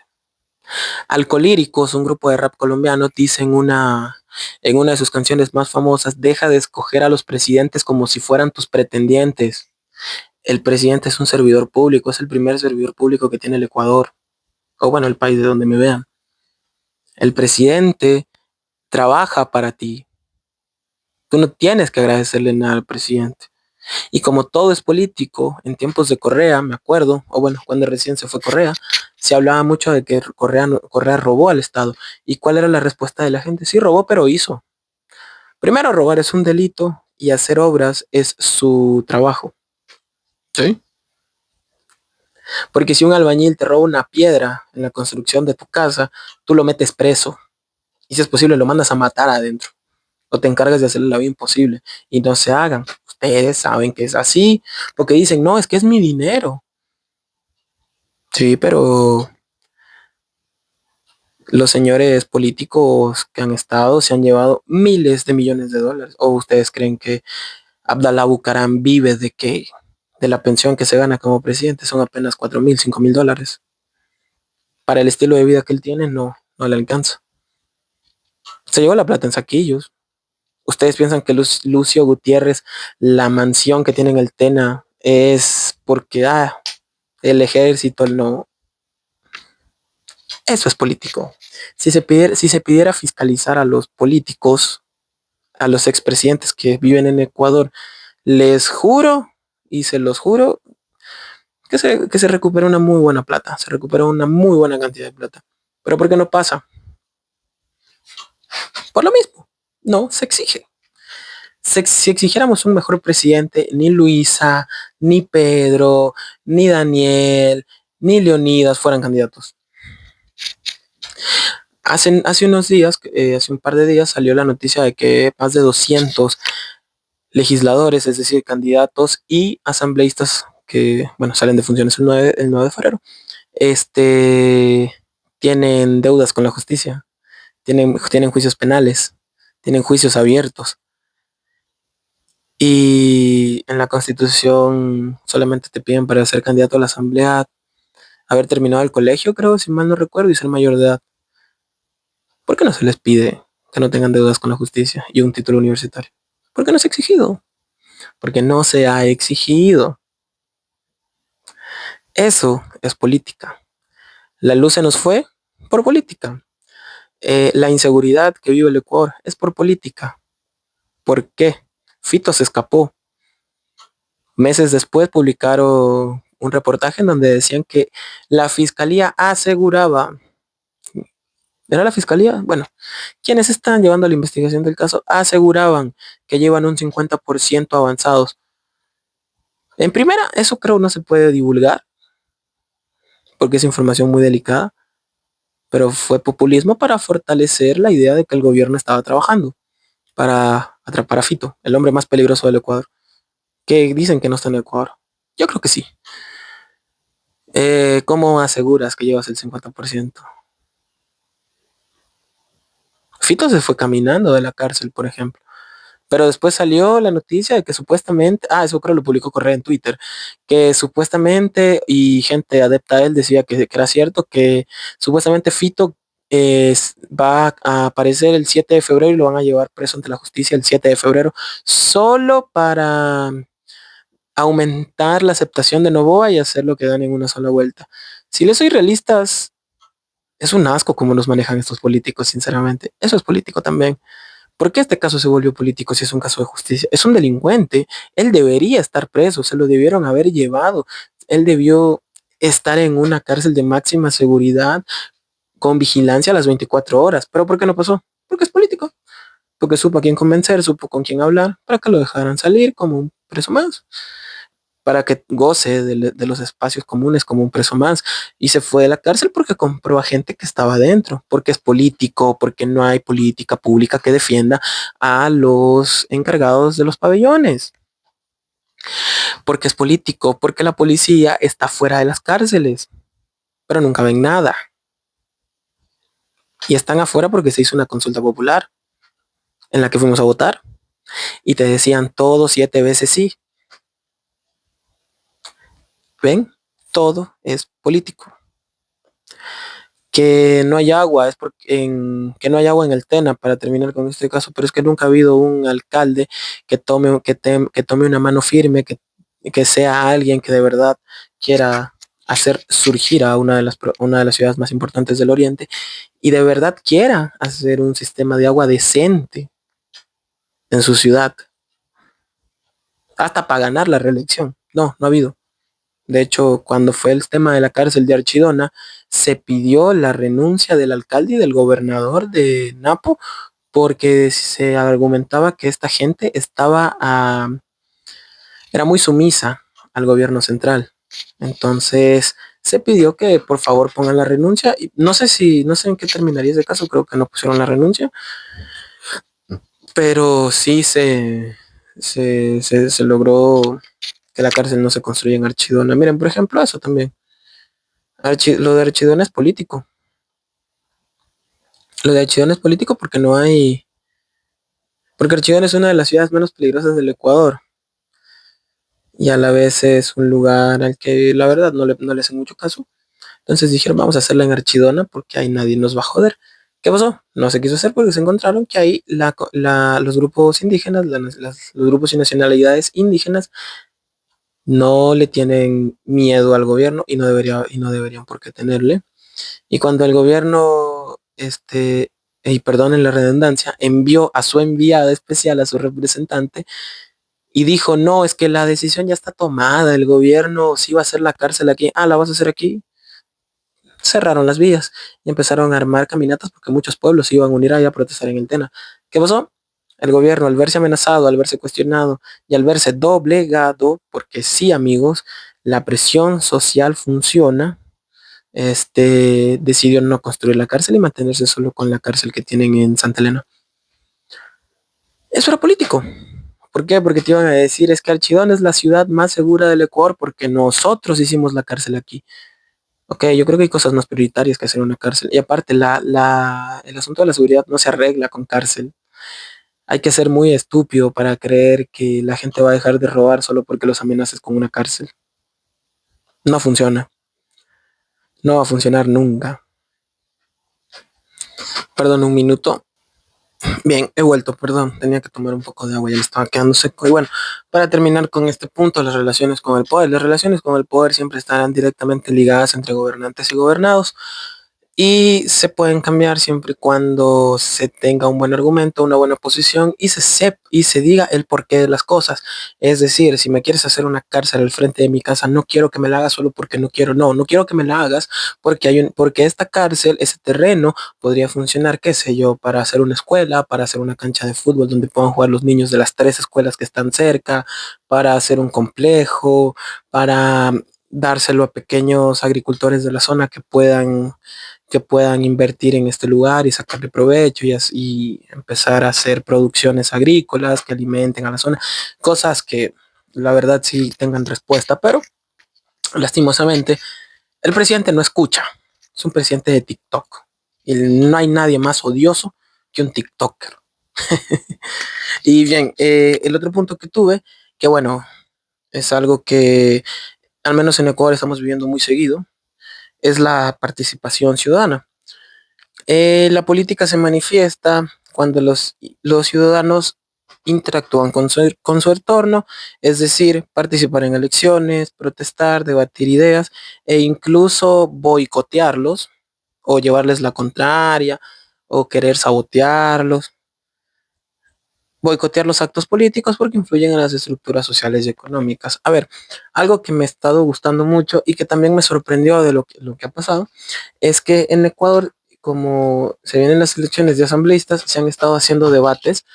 Alcolíricos, un grupo de rap colombiano, dice en una de sus canciones más famosas, deja de escoger a los presidentes como si fueran tus pretendientes. El presidente es un servidor público, es el primer servidor público que tiene el Ecuador, o bueno, el país de donde me vean. El presidente trabaja para ti. Tú no tienes que agradecerle nada al presidente. Y como todo es político, en tiempos de Correa, me acuerdo, o bueno, cuando recién se fue Correa, se hablaba mucho de que Correa robó al Estado. ¿Y cuál era la respuesta de la gente? Sí, robó, pero hizo. Primero, robar es un delito y hacer obras es su trabajo. ¿Sí? Porque si un albañil te roba una piedra en la construcción de tu casa, tú lo metes preso. Y si es posible, lo mandas a matar adentro. O te encargas de hacerle la vida imposible. Y no se hagan. Ustedes saben que es así. Porque dicen, no, es que es mi dinero. Sí, pero los señores políticos que han estado se han llevado miles de millones de dólares. ¿O ustedes creen que Abdalá Bucaram vive de qué? De la pensión que se gana como presidente son apenas 4.000, 5.000 dólares. Para el estilo de vida que él tiene, no le alcanza. Se llevó la plata en saquillos. ¿Ustedes piensan que Lucio Gutiérrez, la mansión que tiene en el Tena, es porque el ejército no? Eso es político. Si se pidiera fiscalizar a los políticos, a los expresidentes que viven en Ecuador, les juro y se los juro que se recupera una muy buena plata, se recupera una muy buena cantidad de plata. Pero ¿por qué no pasa? Por lo mismo, no se exige. Si exigiéramos un mejor presidente, ni Luisa, ni Pedro, ni Daniel, ni Leonidas fueran candidatos. Hace unos días, hace un par de días, salió la noticia de que más de 200 legisladores, es decir, candidatos y asambleístas que, bueno, salen de funciones el 9 de febrero, tienen deudas con la justicia, tienen juicios penales, tienen juicios abiertos. Y en la Constitución solamente te piden para ser candidato a la Asamblea haber terminado el colegio, creo, si mal no recuerdo, y ser mayor de edad. ¿Por qué no se les pide que no tengan deudas con la justicia y un título universitario? ¿Por qué no se ha exigido? Porque no se ha exigido. Eso es política. La luz se nos fue por política. La inseguridad que vive el Ecuador es por política. ¿Por qué? Fito se escapó. Meses después publicaron un reportaje en donde decían que la fiscalía aseguraba, ¿era la fiscalía? Bueno, quienes están llevando la investigación del caso aseguraban que llevan un 50% avanzados. En primera, eso creo no se puede divulgar porque es información muy delicada, pero fue populismo para fortalecer la idea de que el gobierno estaba trabajando para atrapar a Fito, el hombre más peligroso del Ecuador, que dicen que no está en el Ecuador. Yo creo que sí. ¿Cómo aseguras que llevas el 50%? Fito se fue caminando de la cárcel, por ejemplo. Pero después salió la noticia de que supuestamente, eso creo lo publicó Correa en Twitter, que supuestamente, y gente adepta a él decía que era cierto, que supuestamente Fito va a aparecer el 7 de febrero y lo van a llevar preso ante la justicia el 7 de febrero, solo para aumentar la aceptación de Noboa y hacer lo que dan en una sola vuelta. Si les soy realistas, es un asco cómo nos manejan estos políticos, sinceramente. Eso es político también. ¿Por qué este caso se volvió político si es un caso de justicia? Es un delincuente. Él debería estar preso. Se lo debieron haber llevado. Él debió estar en una cárcel de máxima seguridad con vigilancia a las 24 horas. ¿Pero por qué no pasó? Porque es político. Porque supo a quién convencer, supo con quién hablar, para que lo dejaran salir como un preso más, para que goce de los espacios comunes como un preso más. Y se fue de la cárcel porque compró a gente que estaba adentro, porque es político, porque no hay política pública que defienda a los encargados de los pabellones, porque es político, porque la policía está fuera de las cárceles, pero nunca ven nada. y están afuera porque se hizo una consulta popular en la que fuimos a votar y te decían todo 7 veces sí. ¿Ven? Todo es político. Que no hay agua, es porque que no hay agua en el Tena, para terminar con este caso, pero es que nunca ha habido un alcalde que tome una mano firme, que sea alguien que de verdad quiera hacer surgir a una de las ciudades más importantes del Oriente y de verdad quiera hacer un sistema de agua decente en su ciudad, hasta para ganar la reelección. No, no ha habido. De hecho, cuando fue el tema de la cárcel de Archidona, se pidió la renuncia del alcalde y del gobernador de Napo porque se argumentaba que esta gente era muy sumisa al gobierno central. Entonces se pidió que por favor pongan la renuncia. Y no sé en qué terminaría ese caso, creo que no pusieron la renuncia, pero sí se logró que la cárcel no se construya en Archidona. Miren, por ejemplo, eso también. Lo de Archidona es político. Lo de Archidona es político porque no hay. Porque Archidona es una de las ciudades menos peligrosas del Ecuador. Y a la vez es un lugar al que la verdad no le hacen mucho caso. Entonces dijeron, vamos a hacerla en Archidona porque ahí nadie nos va a joder. ¿Qué pasó? No se quiso hacer porque se encontraron que ahí los grupos indígenas, los grupos y nacionalidades indígenas no le tienen miedo al gobierno y no deberían por qué tenerle. Y cuando el gobierno, y perdonen la redundancia, envió a su enviada especial, a su representante, y dijo, no, es que la decisión ya está tomada, el gobierno sí va a hacer la cárcel aquí, la vas a hacer aquí, cerraron las vías y empezaron a armar caminatas porque muchos pueblos se iban a unir ahí a protestar en el Tena. ¿Qué pasó? El gobierno, al verse amenazado, al verse cuestionado y al verse doblegado, porque sí, amigos, la presión social funciona, decidió no construir la cárcel y mantenerse solo con la cárcel que tienen en Santa Elena. Eso era político. ¿Por qué? Porque te iban a decir, es que Archidón es la ciudad más segura del Ecuador porque nosotros hicimos la cárcel aquí. Ok, yo creo que hay cosas más prioritarias que hacer una cárcel. Y aparte, el asunto de la seguridad no se arregla con cárcel. Hay que ser muy estúpido para creer que la gente va a dejar de robar solo porque los amenaces con una cárcel. No funciona. No va a funcionar nunca. Perdón, un minuto. Bien, he vuelto, perdón, tenía que tomar un poco de agua, ya me estaba quedando seco. Y bueno, para terminar con este punto, las relaciones con el poder. Las relaciones con el poder siempre estarán directamente ligadas entre gobernantes y gobernados y se pueden cambiar siempre y cuando se tenga un buen argumento, una buena posición y se diga el porqué de las cosas. Es decir, si me quieres hacer una cárcel al frente de mi casa, no quiero que me la hagas solo porque no quiero, no quiero que me la hagas porque esta cárcel, ese terreno podría funcionar, qué sé yo, para hacer una escuela, para hacer una cancha de fútbol donde puedan jugar los niños de las 3 escuelas que están cerca, para hacer un complejo, para dárselo a pequeños agricultores de la zona que puedan invertir en este lugar y sacarle provecho y empezar a hacer producciones agrícolas que alimenten a la zona, cosas que la verdad sí tengan respuesta, pero lastimosamente el presidente no escucha, es un presidente de TikTok y no hay nadie más odioso que un TikToker. Y bien, el otro punto que tuve, que bueno, es algo que al menos en Ecuador estamos viviendo muy seguido, es la participación ciudadana. La política se manifiesta cuando los ciudadanos interactúan con su entorno, es decir, participar en elecciones, protestar, debatir ideas e incluso boicotearlos o llevarles la contraria o querer sabotearlos, boicotear los actos políticos porque influyen en las estructuras sociales y económicas. A ver, algo que me ha estado gustando mucho y que también me sorprendió de lo que ha pasado es que en Ecuador, como se vienen las elecciones de asambleístas, se han estado haciendo debates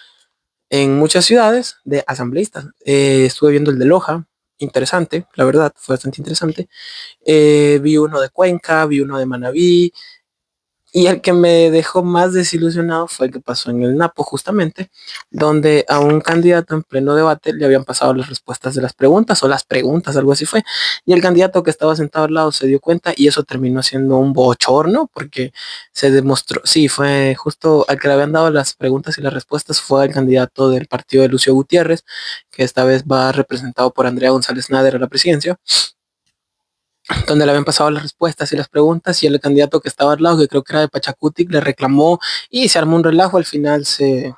en muchas ciudades de asambleístas. Estuve viendo el de Loja, interesante, la verdad, fue bastante interesante. Vi uno de Cuenca, vi uno de Manabí, Y el que me dejó más desilusionado fue el que pasó en el Napo, justamente, donde a un candidato en pleno debate le habían pasado las respuestas de las preguntas o las preguntas, algo así fue. Y el candidato que estaba sentado al lado se dio cuenta y eso terminó siendo un bochorno porque se demostró, sí, fue justo al que le habían dado las preguntas y las respuestas fue el candidato del partido de Lucio Gutiérrez, que esta vez va representado por Andrea González Nader a la presidencia, donde le habían pasado las respuestas y las preguntas y el candidato que estaba al lado, que creo que era de Pachacutic, le reclamó y se armó un relajo. Al final se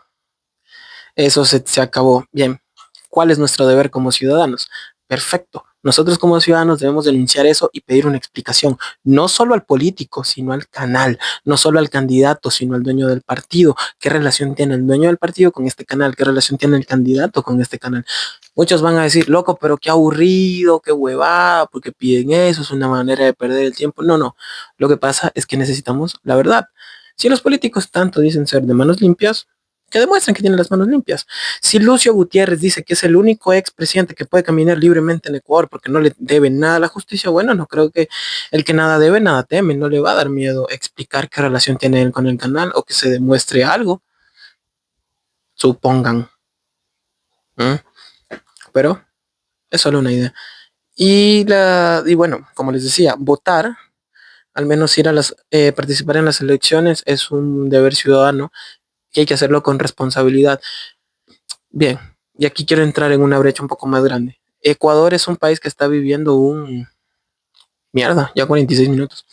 acabó. Bien, ¿cuál es nuestro deber como ciudadanos? Perfecto. Nosotros como ciudadanos debemos denunciar eso y pedir una explicación, no solo al político, sino al canal, no solo al candidato, sino al dueño del partido. ¿Qué relación tiene el dueño del partido con este canal? ¿Qué relación tiene el candidato con este canal? Muchos van a decir, loco, pero qué aburrido, qué huevada, porque piden eso, es una manera de perder el tiempo. No, no. Lo que pasa es que necesitamos la verdad. Si los políticos tanto dicen ser de manos limpias, que demuestren que tienen las manos limpias. Si Lucio Gutiérrez dice que es el único expresidente que puede caminar libremente en Ecuador porque no le debe nada a la justicia, bueno, no creo que el que nada debe, nada teme. No le va a dar miedo explicar qué relación tiene él con el canal o que se demuestre algo, supongan. ¿Mm? Pero es solo una idea. Y bueno, como les decía, votar, al menos ir a participar en las elecciones es un deber ciudadano que hay que hacerlo con responsabilidad. Bien, y aquí quiero entrar en una brecha un poco más grande. Ecuador es un país que está viviendo Mierda, ya 46 minutos.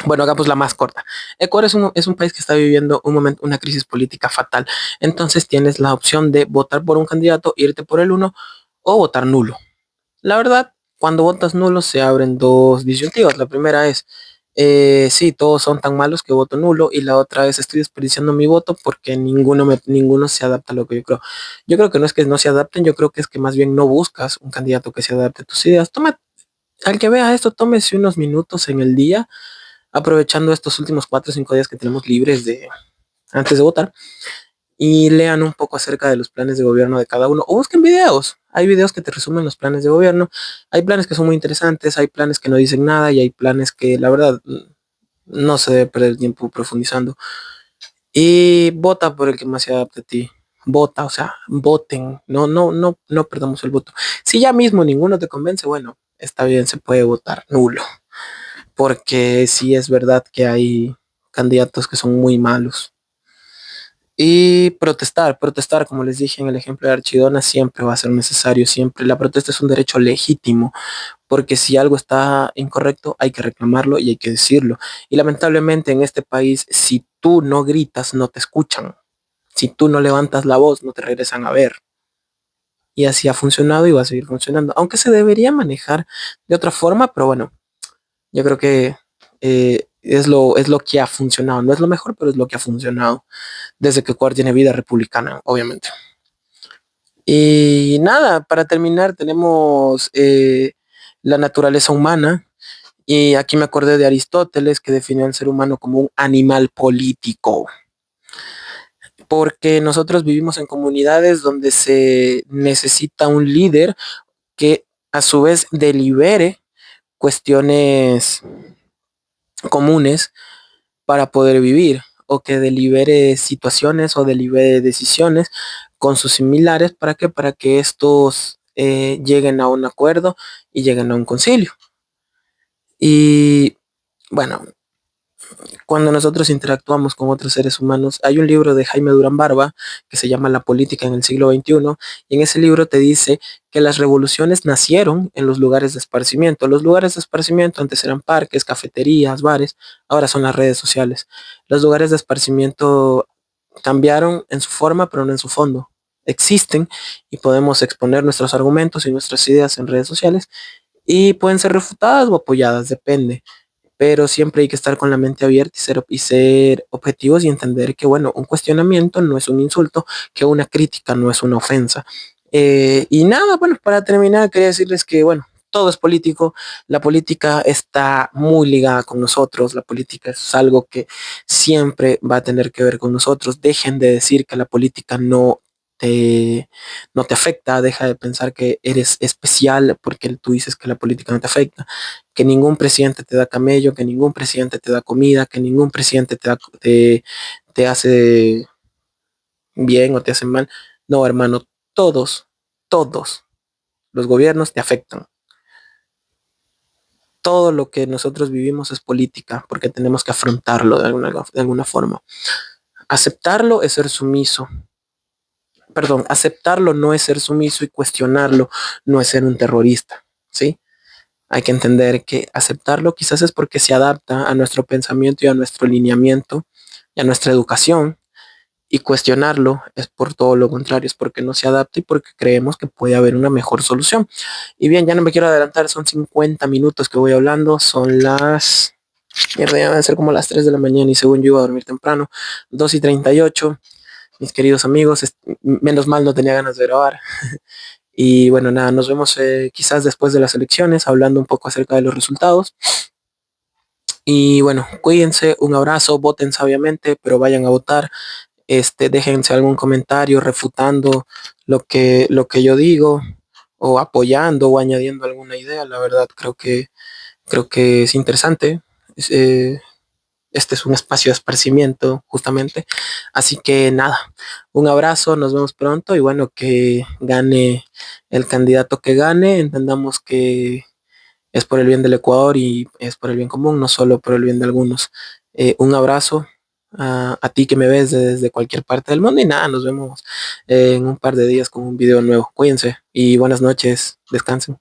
Bueno, hagamos la más corta. Ecuador es un país que está viviendo un momento, una crisis política fatal. Entonces tienes la opción de votar por un candidato, irte por el uno o votar nulo. La verdad, cuando votas nulo se abren dos disyuntivas. La primera es, sí, todos son tan malos que voto nulo. Y la otra es, estoy desperdiciando mi voto porque ninguno se adapta a lo que yo creo. Yo creo que no es que no se adapten, yo creo que es que más bien no buscas un candidato que se adapte a tus ideas. Al que vea esto, tómese unos minutos en el día, aprovechando estos últimos 4 o 5 días que tenemos libres antes de votar y lean un poco acerca de los planes de gobierno de cada uno o busquen videos. Hay videos que te resumen los planes de gobierno. Hay planes que son muy interesantes, hay planes que no dicen nada y hay planes que la verdad no se debe perder tiempo profundizando. Y vota por el que más se adapte a ti. Vota, o sea, voten. No perdamos el voto. Si ya mismo ninguno te convence, bueno, está bien, se puede votar nulo. Porque sí es verdad que hay candidatos que son muy malos. Y protestar, como les dije en el ejemplo de Archidona, siempre va a ser necesario, siempre. La protesta es un derecho legítimo, porque si algo está incorrecto, hay que reclamarlo y hay que decirlo. Y lamentablemente en este país, si tú no gritas, no te escuchan. Si tú no levantas la voz, no te regresan a ver. Y así ha funcionado y va a seguir funcionando. Aunque se debería manejar de otra forma, pero bueno, yo creo que es lo que ha funcionado. No es lo mejor, pero es lo que ha funcionado desde que Ecuador tiene vida republicana, obviamente. Y nada, para terminar tenemos la naturaleza humana. Y aquí me acordé de Aristóteles, que definió al ser humano como un animal político. Porque nosotros vivimos en comunidades donde se necesita un líder que a su vez delibere cuestiones comunes para poder vivir o que delibere situaciones o delibere decisiones con sus similares. ¿Para qué? Para que estos lleguen a un acuerdo y lleguen a un concilio. Y bueno, cuando nosotros interactuamos con otros seres humanos, hay un libro de Jaime Durán Barba que se llama La política en el siglo XXI, y en ese libro te dice que las revoluciones nacieron en los lugares de esparcimiento. Los lugares de esparcimiento antes eran parques, cafeterías, bares, ahora son las redes sociales. Los lugares de esparcimiento cambiaron en su forma, pero no en su fondo. Existen y podemos exponer nuestros argumentos y nuestras ideas en redes sociales y pueden ser refutadas o apoyadas, depende, pero siempre hay que estar con la mente abierta y ser objetivos y entender que, bueno, un cuestionamiento no es un insulto, que una crítica no es una ofensa. Y nada, bueno, para terminar, quería decirles que, bueno, todo es político, la política está muy ligada con nosotros, la política es algo que siempre va a tener que ver con nosotros. Dejen de decir que la política no te, no te afecta, deja de pensar que eres especial porque tú dices que la política no te afecta, que ningún presidente te da camello, que ningún presidente te da comida, que ningún presidente te hace bien o te hace mal. No, hermano, todos los gobiernos te afectan. Todo lo que nosotros vivimos es política porque tenemos que afrontarlo de alguna forma. Aceptarlo es ser sumiso. Perdón, aceptarlo no es ser sumiso y cuestionarlo no es ser un terrorista, ¿sí? Hay que entender que aceptarlo quizás es porque se adapta a nuestro pensamiento y a nuestro lineamiento y a nuestra educación, y cuestionarlo es por todo lo contrario, es porque no se adapta y porque creemos que puede haber una mejor solución. Y bien, ya no me quiero adelantar, son 50 minutos que voy hablando, son las... Mierda, ya van a ser como las 3 de la mañana y según yo iba a dormir temprano, 2:38. Mis queridos amigos, menos mal no tenía ganas de grabar. Y bueno, nada, nos vemos quizás después de las elecciones, hablando un poco acerca de los resultados. Y bueno, cuídense, un abrazo, voten sabiamente, pero vayan a votar. Déjense algún comentario refutando lo que yo digo, o apoyando o añadiendo alguna idea. La verdad, creo que es interesante. Es, este es un espacio de esparcimiento, justamente. Así que nada, un abrazo, nos vemos pronto y bueno, que gane el candidato que gane. Entendamos que es por el bien del Ecuador y es por el bien común, no solo por el bien de algunos. Un abrazo a ti que me ves desde cualquier parte del mundo y nada, nos vemos en un par de días con un video nuevo. Cuídense y buenas noches, descansen.